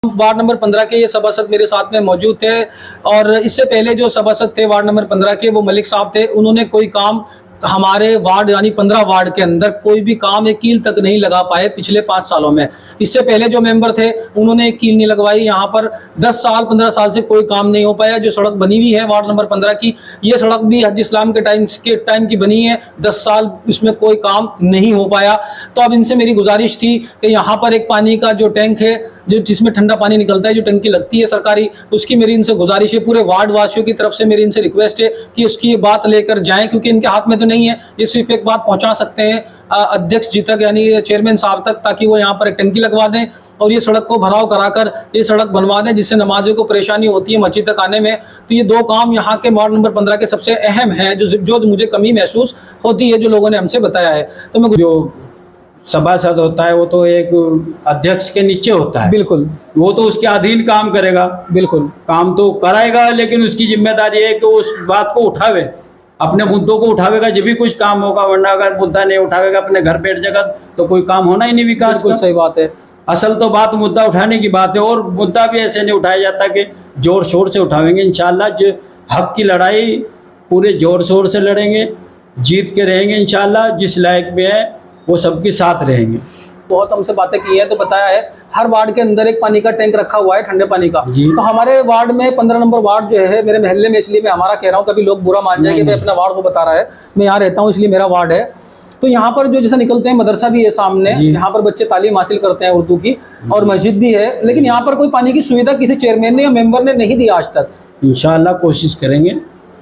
Ward number 15 के ये सभासद मेरे साथ में मौजूद थे और इससे पहले जो सभासद थे वार्ड नंबर 15 के वो मलिक साहब थे। उन्होंने कोई काम हमारे वार्ड यानी 15 वार्ड के अंदर कोई भी काम एक कील तक नहीं लगा पाए पिछले 5 सालों में। इससे पहले जो मेंबर थे उन्होंने एक कील नहीं लगवाई। यहाँ पर 10 साल 15 साल से कोई काम नहीं हो पाया। जो सड़क बनी हुई है वार्ड नंबर 15 की, ये सड़क भी हज इस्लाम के टाइम की बनी है। 10 साल इसमें कोई काम नहीं हो पाया। तो अब इनसे मेरी गुजारिश थी कि यहाँ पर एक पानी का जो टैंक है जो जिसमें ठंडा पानी निकलता है, जो टंकी लगती है सरकारी, उसकी मेरी इनसे गुजारिश है। पूरे वार्ड वासियों की तरफ से मेरी इनसे रिक्वेस्ट है कि उसकी बात लेकर जाएं, क्योंकि इनके हाथ में तो नहीं है। ये सिर्फ एक बात पहुंचा सकते हैं अध्यक्ष जी तक यानी चेयरमैन साहब तक, ताकि वो यहाँ पर एक टंकी लगवा दें और ये सड़क को भराव कराकर ये सड़क बनवा दें, जिससे नमाजियों को परेशानी होती है मस्जिद तक आने में। तो ये 2 काम यहाँ के वार्ड नंबर 15 के सबसे अहम है, जो मुझे कमी महसूस होती है, जो लोगों ने हमसे बताया है। तो मैं जो सभासद होता है वो तो एक अध्यक्ष के नीचे होता है। बिल्कुल, वो तो उसके अधीन काम करेगा। बिल्कुल, काम तो कराएगा, लेकिन उसकी जिम्मेदारी है कि उस बात को उठावे, अपने मुद्दों को उठावेगा जब भी कुछ काम होगा। वरना अगर मुद्दा नहीं उठावेगा, अपने घर बैठ जाएगा, तो कोई काम होना ही नहीं विकास का। सही बात है। असल तो बात मुद्दा उठाने की बात है, और मुद्दा भी ऐसे नहीं उठाया जाता कि जोर शोर से उठावेंगे। इंशाल्लाह जो हक की लड़ाई पूरे जोर शोर से लड़ेंगे, जीत के रहेंगे इंशाल्लाह। जिस लायक भी है वो सबके साथ रहेंगे। बहुत हमसे बातें की है, तो बताया है हर वार्ड के अंदर एक पानी का टैंक रखा हुआ है, ठंडे पानी का। तो हमारे वार्ड में 15 नंबर वार्ड जो है मेरे मोहल्ले में, इसलिए मैं हमारा कह रहा हूँ, कभी लोग बुरा मान जाए कि भाई अपना वार्ड वो बता रहा है। मैं यहाँ रहता हूँ इसलिए मेरा वार्ड है। तो यहाँ पर जो जैसा निकलते हैं मदरसा भी है सामने, यहाँ पर बच्चे तालीम हासिल करते हैं उर्दू की, और मस्जिद भी है, लेकिन यहाँ पर कोई पानी की सुविधा किसी चेयरमैन ने या मेंबर ने नहीं दी आज तक। इंशाल्लाह कोशिश करेंगे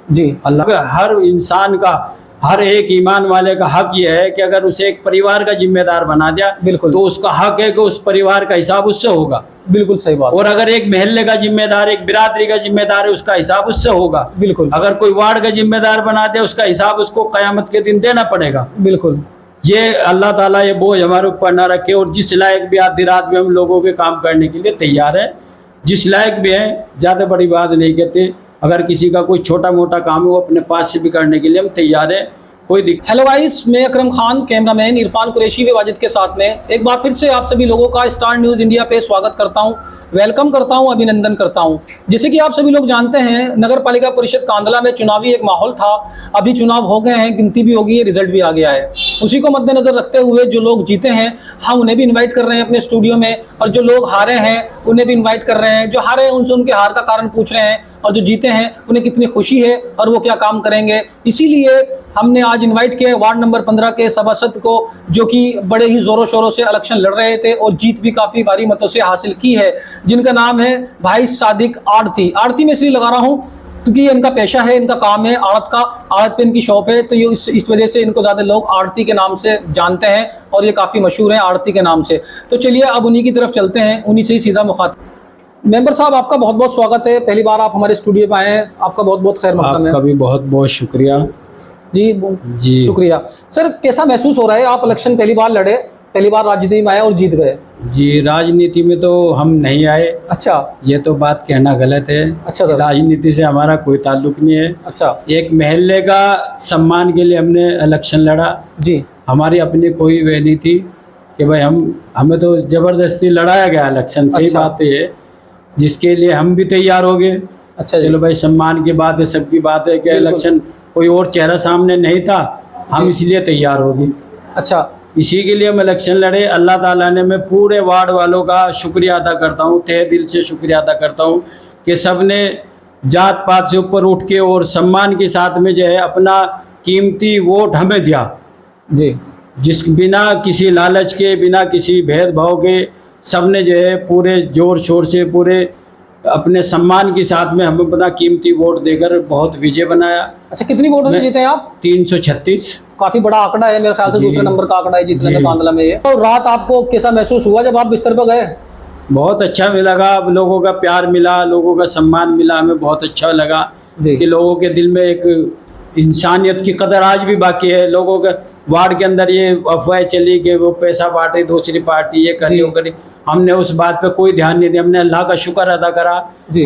जी। अल्लाह, हर इंसान का, हर एक ईमान वाले का हक ये है कि अगर उसे एक परिवार का जिम्मेदार बना दिया, बिल्कुल, तो उसका हक है कि उस परिवार का हिसाब उससे होगा। बिल्कुल सही बात। और अगर एक महल्ले का जिम्मेदार, एक बिरादरी का जिम्मेदार है, उसका हिसाब उससे होगा। बिल्कुल। अगर कोई वार्ड का जिम्मेदार बना दे, उसका हिसाब उसको कयामत के दिन देना पड़ेगा। बिल्कुल। ये अल्लाह ताला ये बोझ हमारे ऊपर ना रखे, और जिस लायक भी आधी रात में हम लोगों के काम करने के लिए तैयार है। जिस लायक भी है, ज़्यादा बड़ी बात नहीं कहते। अगर किसी का कोई छोटा मोटा काम है वो अपने पास से भी करने के लिए हम तैयार है, कोई दिक्कत। हेलो गाइस, मैं अकरम खान, कैमरामैन इरफान कुरैशी व वाजिद के साथ में एक बार फिर से आप सभी लोगों का स्टार न्यूज़ इंडिया पे स्वागत करता हूं, वेलकम करता हूं, अभिनंदन करता हूं। जैसे कि आप सभी लोग जानते हैं, नगर पालिका परिषद कांदला में चुनावी एक माहौल था। अभी चुनाव हो गए हैं, गिनती भी हो गई है, रिजल्ट भी आ गया है। उसी को मद्देनजर रखते हुए जो लोग जीते हैं हम उन्हें भी इन्वाइट कर रहे हैं अपने स्टूडियो में, और जो लोग हारे हैं उन्हें भी इन्वाइट कर रहे हैं। जो हारे हैं उनसे उनके हार का कारण पूछ रहे हैं, और जो जीते हैं उन्हें कितनी खुशी है और वो क्या काम करेंगे। इसीलिए हमने आज इनवाइट किया वार्ड नंबर 15 के सभासद को, जो कि बड़े ही जोरों शोरों से इलेक्शन लड़ रहे थे और जीत भी काफ़ी भारी मतों से हासिल की है, जिनका नाम है भाई सादिक आड़ती। आड़ती में इसलिए लगा रहा हूँ क्योंकि ये इनका पेशा है, इनका काम है आड़त का, आड़त पे इनकी शॉप है। तो ये इस वजह से इनको ज़्यादा लोग आड़ती के नाम से जानते हैं, और ये काफ़ी मशहूर हैं आड़ती के नाम से। तो चलिए अब उन्हीं की तरफ चलते हैं, उन्हीं से ही सीधा मुखातिब। मेंबर साहब, आपका बहुत बहुत स्वागत है। पहली बार आप हमारे स्टूडियो में आए हैं, आपका बहुत बहुत खैर मकदम है। आपका भी बहुत बहुत शुक्रिया। जी शुक्रिया। सर, कैसा महसूस हो रहा है? आप इलेक्शन पहली बार लड़े, पहली बार राजनीति में आए और जीत गए। जी, राजनीति में तो हम नहीं आए। अच्छा, ये तो बात कहना गलत है। अच्छा सर, राजनीति से हमारा कोई ताल्लुक नहीं है। अच्छा, एक महल्ले का सम्मान के लिए हमने इलेक्शन लड़ा जी। हमारी अपनी कोई वह नहीं थी कि भाई हमें तो जबरदस्ती लड़ाया गया इलेक्शन। सही बात है, जिसके लिए हम भी तैयार हो गए। अच्छा, चलो भाई, सम्मान की बात है, सबकी बात है कि इलेक्शन कोई और चेहरा सामने नहीं था, हम इसलिए तैयार हो गए। अच्छा, इसी के लिए हम इलेक्शन लड़े। अल्लाह ताला ने, मैं पूरे वार्ड वालों का शुक्रिया अदा करता हूँ, तहे दिल से शुक्रिया अदा करता हूँ कि सब ने जात पात से ऊपर उठ के और सम्मान के साथ में जो है अपना कीमती वोट हमें दिया जी। जिस बिना किसी लालच के, बिना किसी भेदभाव के, सब ने जो है पूरे जोर शोर से, पूरे अपने सम्मान के साथ में हमें अपना कीमती वोट देकर बहुत विजय बनाया। अच्छा, कितनी वोटों से जीते आप? 336। काफी बड़ा आंकड़ा है, मेरे ख्याल से दूसरे नंबर का आंकड़ा है जीतने में कांदला में ये। तो रात आपको कैसा महसूस हुआ जब आप बिस्तर पर गए? बहुत अच्छा लगा, लोगों का प्यार मिला, लोगों का सम्मान मिला, हमें बहुत अच्छा लगा कि लोगों के दिल में एक इंसानियत की कदर आज भी बाकी है। लोगों के वार्ड के अंदर ये अफवाह चली कि वो पैसा बांटे, दूसरी पार्टी ये करी वो करी, हमने उस बात पे कोई ध्यान नहीं दिया। हमने अल्लाह का शुक्र अदा करा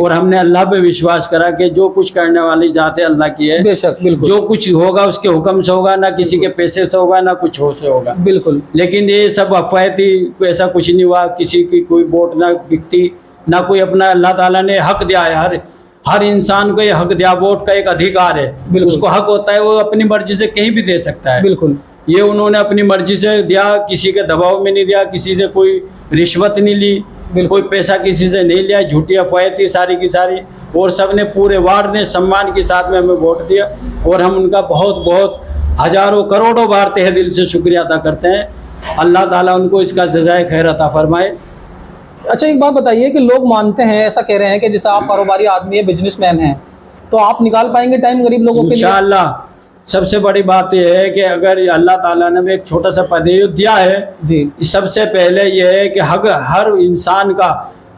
और हमने अल्लाह पे विश्वास करा कि जो कुछ करने वाली जाते अल्लाह की है। बेशक, बिल्कुल, जो कुछ होगा उसके हुक्म से होगा, ना किसी के पैसे से होगा, ना कुछ हो से होगा। बिल्कुल, लेकिन ये सब अफवाह थी, ऐसा कुछ नहीं हुआ, किसी की कोई वोट ना बिकती, ना कोई अपना, अल्लाह ताला ने हक दिया है, हर इंसान को ये हक दिया, वोट का एक अधिकार है, उसको हक होता है, वो अपनी मर्जी से कहीं भी दे सकता है। बिल्कुल, ये उन्होंने अपनी मर्जी से दिया, किसी के दबाव में नहीं दिया, किसी से कोई रिश्वत नहीं ली, कोई पैसा किसी से नहीं लिया, झूठी अफवाहें थी सारी की सारी, और सबने पूरे वार्ड ने सम्मान के साथ में हमें वोट दिया, और हम उनका बहुत बहुत हजारों करोड़ों बार तहे दिल से शुक्रिया अदा करते हैं। अल्लाह ताला उनको इसका जज़ाए खैर अता फरमाए। अच्छा एक बात बताइए कि लोग मानते हैं, ऐसा कह रहे हैं कि जैसे आप कारोबारी आदमी है, बिजनेसमैन हैं, तो आप निकाल पाएंगे टाइम गरीब लोगों के लिए? इंशाअल्लाह। सबसे बड़ी बात यह है कि अगर अल्लाह ताला ने एक छोटा सा पद दिया है जी, सबसे पहले यह है कि हर इंसान का,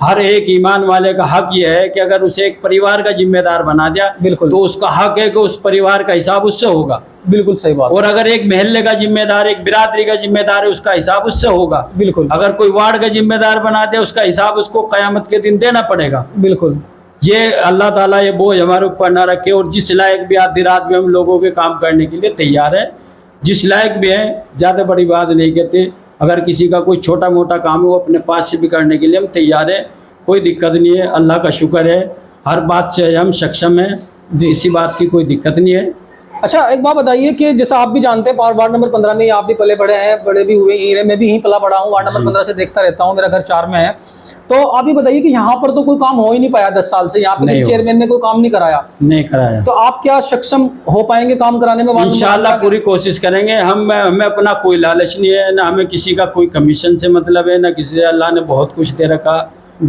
हर एक ईमान वाले का हक यह है कि अगर उसे एक परिवार का जिम्मेदार बना दिया, बिल्कुल, तो उसका हक है कि उस परिवार का हिसाब उससे होगा। बिल्कुल सही बात। और अगर एक महल्ले का जिम्मेदार, एक बिरादरी का जिम्मेदार है, उसका हिसाब उससे होगा। बिल्कुल, अगर कोई वार्ड का जिम्मेदार बना दे, उसका हिसाब उसको कयामत के दिन देना पड़ेगा। बिल्कुल, ये अल्लाह ताला ये बोझ हमारे ऊपर ना रखे, और जिस लायक भी आधी रात में हम लोगों के काम करने के लिए तैयार है, जिस लायक भी है, ज़्यादा बड़ी बात नहीं कहते, अगर किसी का कोई छोटा मोटा काम है वो अपने पास से भी करने के लिए हम तैयार है, कोई दिक्कत नहीं है। अल्लाह का शुक्र है, हर बात से हम सक्षम हैं जी, इसी बात की कोई दिक्कत नहीं है। अच्छा एक बात बताइए कि जैसा आप भी जानते हैं वार्ड नंबर 15 में आप भी पले बड़े हैं, बड़े भी हुए ही, मैं भी यहीं पला बड़ा हूँ, वार्ड नंबर 15 से देखता रहता हूँ, मेरा घर 4 में है। तो आप ये बताइए कि यहाँ पर तो कोई काम हो ही नहीं पाया 10 साल से, यहाँ पे चेयरमैन ने कोई काम नहीं कराया। तो आप क्या सक्षम हो पाएंगे काम कराने में? इंशाल्लाह पूरी कोशिश करेंगे। हमें अपना कोई लालच नहीं है, ना हमें किसी का कोई कमीशन से मतलब है, ना किसी से। अल्लाह ने बहुत कुछ दे रखा,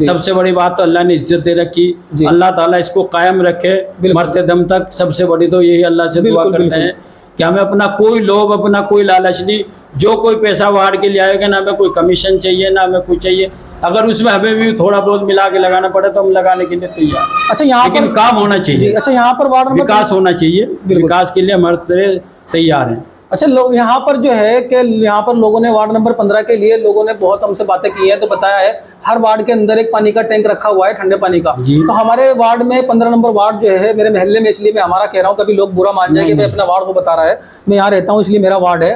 सबसे बड़ी बात तो अल्लाह ने इज्जत दे रखी, अल्लाह ताला इसको कायम रखे मरते दम तक। सबसे बड़ी तो यही अल्लाह से दुआ करते हैं कि हमें अपना कोई लोभ, अपना कोई लालच नहीं। जो कोई पैसा वार्ड के लिए आएगा, ना हमें कोई कमीशन चाहिए, ना हमें कुछ चाहिए। अगर उसमें हमें भी थोड़ा बहुत मिला के लगाना पड़े तो हम लगाने के लिए तैयार। अच्छा यहाँ लेकिन काम होना चाहिए। अच्छा यहाँ पर वार्ड विकास होना चाहिए, विकास के लिए हम हर तरह तैयार हैं। अच्छा लोग यहाँ पर जो है कि यहाँ पर लोगों ने वार्ड नंबर 15 के लिए लोगों ने बहुत हमसे बातें की हैं, तो बताया है हर वार्ड के अंदर एक पानी का टैंक रखा हुआ है, ठंडे पानी का। तो हमारे वार्ड में 15 नंबर वार्ड जो है मेरे महल्ले में, इसलिए मैं हमारा कह रहा हूँ, कभी लोग बुरा मान जाए कि मैं अपना वार्ड वो बता रहा है, मैं यहाँ रहता हूँ इसलिए मेरा वार्ड है।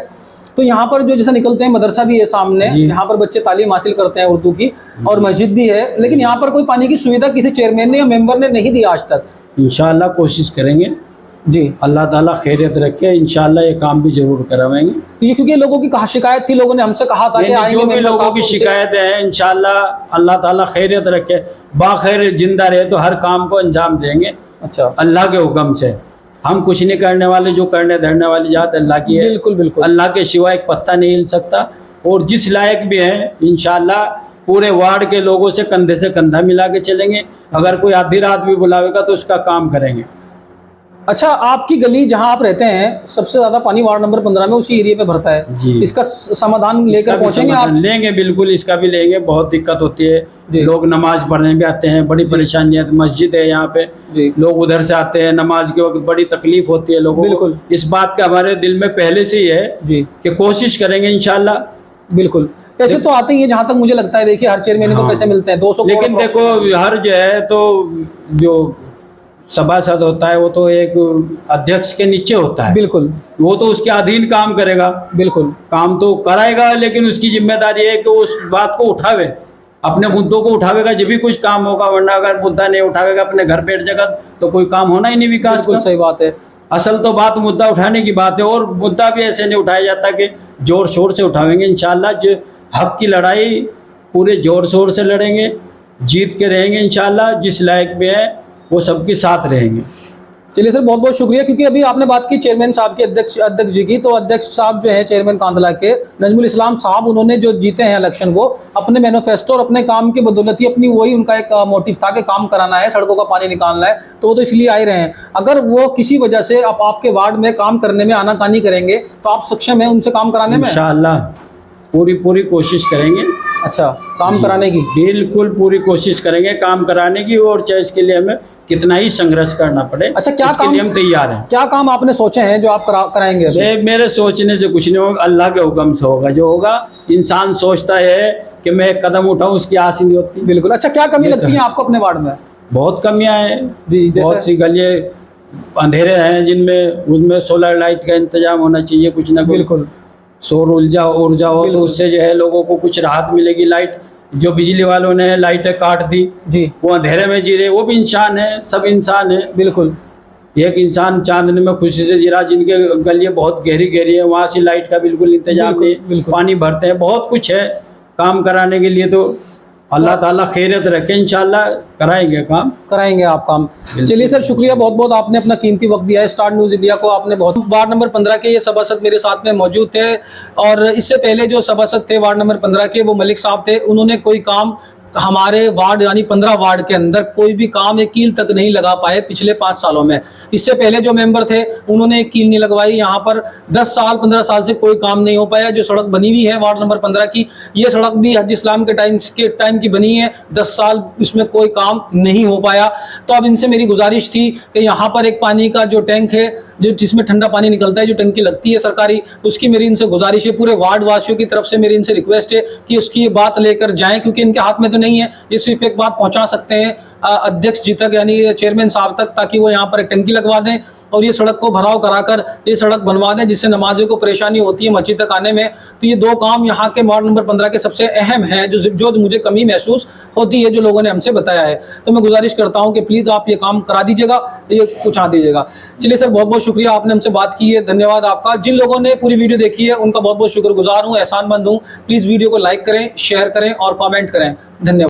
तो यहाँ पर जो जैसा निकलते हैं, मदरसा भी है सामने, यहाँ पर बच्चे तालीम हासिल करते हैं उर्दू की, और मस्जिद भी है, लेकिन यहाँ पर कोई पानी की सुविधा किसी चेयरमैन ने या मेंबर ने नहीं दी आज तक। इंशाल्लाह कोशिश करेंगे जी, अल्लाह ताला खैरियत रखे, इंशाल्लाह ये काम भी जरूर करावेंगे। तो ये क्योंकि लोगों की शिकायत थी, लोगों ने हमसे कहा था कि जो भी लोगों की शिकायत है, इंशाल्लाह अल्लाह ताला खैरियत रखे, बाखैर जिंदा रहे तो हर काम को अंजाम देंगे। अच्छा, अल्लाह के हुक्म से हम कुछ नहीं करने वाले, जो करने धरने वाली जात अल्लाह की है। बिल्कुल बिल्कुल, अल्लाह के सिवा एक पत्ता नहीं हिल सकता। और जिस लायक भी है, इंशाल्लाह पूरे वार्ड के लोगों से कंधे से कंधा मिला के चलेंगे। अगर कोई आधी रात भी बुलावेगा तो उसका काम करेंगे। अच्छा आपकी गली जहां आप रहते हैं, सबसे ज्यादा पानी वार्ड नंबर 15 में उसी एरिया में भरता है जी। इसका समाधान लेकर पहुंचेंगे आप? लेंगे, बिल्कुल इसका भी लेंगे। बहुत दिक्कत होती है, लोग नमाज पढ़ने भी आते हैं, बड़ी परेशानी है। मस्जिद है यहाँ पे, लोग उधर से आते हैं, नमाज के वक्त बड़ी तकलीफ होती है लोगों को। इस बात का हमारे दिल में पहले से ही है कि कोशिश करेंगे इंशाल्लाह। बिल्कुल, पैसे तो आते ही है जहाँ तक मुझे लगता है। देखिए हर चेयरमैन को पैसे मिलते हैं 200, लेकिन देखो हर जो है तो जो सभासद होता है वो तो एक अध्यक्ष के नीचे होता है। बिल्कुल, वो तो उसके अधीन काम करेगा। बिल्कुल, काम तो कराएगा, लेकिन उसकी जिम्मेदारी है कि उस बात को उठावे, अपने मुद्दों को उठावेगा जब भी कुछ काम होगा। वरना अगर मुद्दा नहीं उठावेगा, अपने घर बैठ जाएगा, तो कोई काम होना ही नहीं विकास का। सही बात है। असल तो बात मुद्दा उठाने की बात है, और मुद्दा भी ऐसे नहीं उठाया जाता कि जोर शोर से उठावेंगे। इंशाल्लाह जो हक की लड़ाई पूरे जोर शोर से लड़ेंगे, जीत के रहेंगे इंशाल्लाह। जिस लायक में है वो सबके साथ रहेंगे। चलिए सर, बहुत बहुत शुक्रिया। क्योंकि अभी आपने बात की चेयरमैन साहब के, अध्यक्ष जी की, तो अध्यक्ष साहब जो है चेयरमैन कांदला के, नजमुल इस्लाम साहब, उन्होंने जो जीते हैं इलेक्शन को अपने मैनिफेस्टो और अपने काम की बदौलत ही, अपनी वही उनका एक मोटिव था कि काम कराना है, सड़कों का पानी निकालना है, तो वो तो इसलिए आए रहे हैं। अगर वो किसी वजह से आपके वार्ड में काम करने में आनाकानी करेंगे तो आप सक्षम है उनसे काम कराने में? इंशाअल्लाह पूरी कोशिश करेंगे। अच्छा, काम कराने की बिल्कुल पूरी कोशिश करेंगे, काम कराने की, और चाहे इसके लिए हमें कितना ही संघर्ष करना पड़े। अच्छा, क्या काम हम तैयार हैं। क्या काम आपने सोचे हैं जो आप कराएंगे? मेरे सोचने से कुछ नहीं होगा, अल्लाह के हुक्म से होगा। जो होगा, इंसान सोचता है कि मैं एक कदम उठाऊं, उसकी आस नहीं होती। बिल्कुल। अच्छा, क्या कमी लगती है आपको अपने वार्ड में? बहुत कमियां हैं जी, बहुत सी गलियां अंधेरे हैं जिनमें, उनमें सोलर लाइट का इंतजाम होना चाहिए, कुछ ना कुछ। बिल्कुल, सौर ऊर्जा हो तो उससे जो है लोगों को कुछ राहत मिलेगी। लाइट जो बिजली वालों ने लाइटें काट दी जी वो अंधेरे में जी रहे, वो भी इंसान है, सब इंसान है। बिल्कुल एक इंसान चांदनी में खुशी से जी रहा, जिनके गलियां बहुत गहरी गहरी है, वहां से लाइट का बिल्कुल इंतजाम बिल्कुल, नहीं, बिल्कुल। पानी भरते हैं, बहुत कुछ है काम कराने के लिए। तो अल्लाह ताला खैरियत रखे, इंशाल्लाह कराएंगे काम। कराएंगे आप काम। चलिए सर, शुक्रिया बहुत बहुत, आपने अपना कीमती वक्त दिया है स्टार न्यूज़ इंडिया को। आपने बहुत। वार्ड नंबर 15 के ये सभासद मेरे साथ में मौजूद थे, और इससे पहले जो सभासद थे वार्ड नंबर 15 के, वो मलिक साहब थे। उन्होंने कोई काम हमारे वार्ड यानी 15 वार्ड के अंदर कोई भी काम एक कील तक नहीं लगा पाए पिछले 5 सालों में। इससे पहले जो मेंबर थे उन्होंने एक कील नहीं लगवाई। यहाँ पर 10 साल 15 साल से कोई काम नहीं हो पाया। जो सड़क बनी हुई है वार्ड नंबर 15 की, ये सड़क भी हज इस्लाम के टाइम की बनी है। 10 साल इसमें कोई काम नहीं हो पाया। तो अब इनसे मेरी गुजारिश थी कि यहाँ पर एक पानी का जो टैंक है, जो जिसमें ठंडा पानी निकलता है, जो टंकी लगती है सरकारी, उसकी मेरी इनसे गुजारिश है, पूरे वार्ड वासियों की तरफ से मेरी इनसे रिक्वेस्ट है कि उसकी ये बात लेकर जाएं, क्योंकि इनके हाथ में तो नहीं है। ये सिर्फ एक बात पहुंचा सकते हैं अध्यक्ष जी तक, यानी चेयरमैन साहब तक, ताकि वो यहाँ पर एक टंकी लगवा दें और ये सड़क को भराव कराकर ये सड़क बनवा दें, जिससे नमाजियों को परेशानी होती है मस्जिद तक आने में। तो ये 2 काम यहाँ के वार्ड नंबर 15 के सबसे अहम हैं, जो मुझे कमी महसूस होती है, जो लोगों ने हमसे बताया है। तो मैं गुजारिश करता हूँ कि प्लीज़ आप ये काम करा दीजिएगा, ये पहुँचा दीजिएगा। चलिए सर, बहुत बहुत शुक्रिया, आपने हमसे बात की है, धन्यवाद आपका। जिन लोगों ने पूरी वीडियो देखी है उनका बहुत बहुत शुक्रगुजार हूँ, एहसानमंद हूँ। प्लीज़ वीडियो को लाइक करें, शेयर करें और कॉमेंट करें। धन्यवाद।